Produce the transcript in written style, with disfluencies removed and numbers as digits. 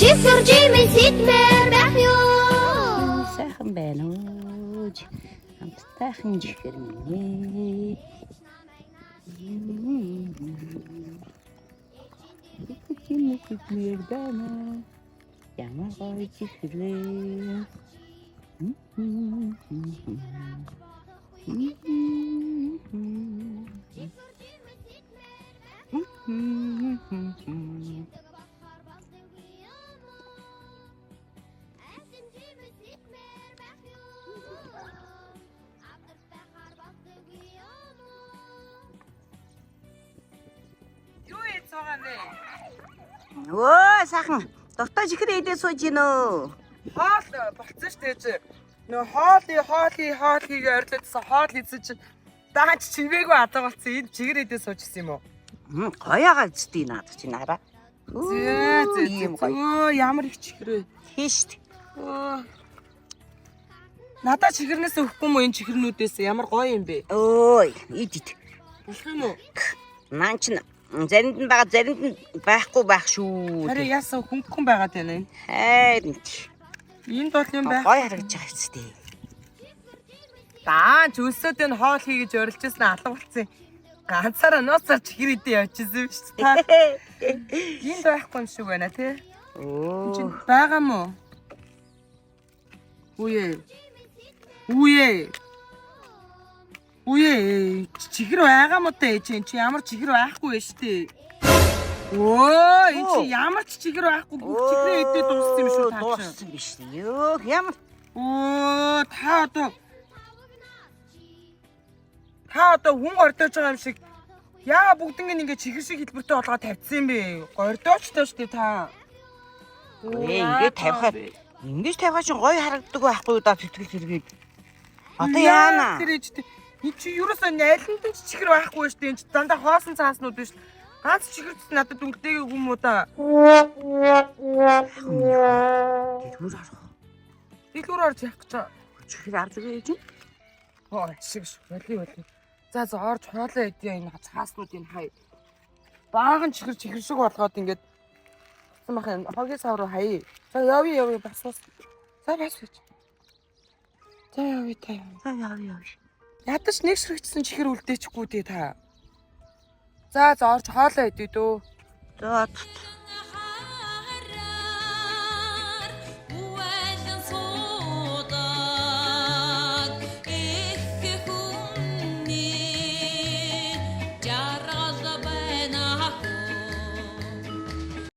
Чихэр жимэн сэтмэр байх юу. Сайхан байна уу. Амттайхан чихэр минь. Чихэр байна. Ямар гоё чихрээ. Өө сайхан дотоо чихэр идээ сууж гинөө. Хоол болцсон шүү дээ. Нөө хоолыг орилоодсан хоол хийсэн чинь даач чивээгүй алга болсон. Энэ чигэр идээ суужсэн юм уу? Гоёгаа зүтий наад чи нараа. Ийм гоё. Ямар их чихрээ. Тийш. Надаа чихэрнээс өгөхгүй юм уу энэ чихэрнүүдээс ямар гоё юм бэ? Ой, ид. Болох юм уу? Наа чи заримд нь байгаа заримд нь байхгүй байх шүү. Харин яасан хөнгөн байгаад байна энэ. Хайр. Энд бол юм байх. Гоё харагдаж байгаа хэвчтэй. Даач өсөөд энэ хоол хийгэж орилжсэн алга болсон. Ганцаараа нууцаар чихэр идээ явчихсан юм шүү дээ. Энд байхгүй юм шиг байна тий. Оо. Чи байгаа мó? Үе. Чихэр байгаа мó тэ чи ямар чихэр байхгүй вэ штэ. Оо, энэ чи ямар ч чихэр байхгүй чихрээ идээ дууссан юм шүү та чи. Дууссан биш. Ёо, ямар. Оо, та одоо хүн гордож байгаа юм шиг яа бүгднийг ингэ чихэр шиг хэлбэртэй болгоод тавьчихсан юм бэ? Гордоочтой штэ та. Ингээд тавихад ингэж тавихад чинь гоё харагддаг байхгүй да сэтгэл зэрэгэд. Одоо яана? Энэ чи юусоо найланд ч чихэр байхгүй штэ. Энэ дандаа хоосон цааснууд биш. Ганц чихэрч надад үлдээгүй юм уу да? Дэлгүүр арах. Дэлгүүр орж явах гэж. Чихэр ардаг байж юм. Оо, шиг боли. За орж хоолоо идээ энэ цааснууд энэ хай. Баахан чихэр шиг болгоод ингээд болсон бах энэ хогийн сав руу хаяа. За явъя бас. За бас гэж. За явъя та. За явъя. Ядаж нэг ширхэгдсэн чихэр үлдээчихгүй дээ та. За орж хоолоо идээ дөө. За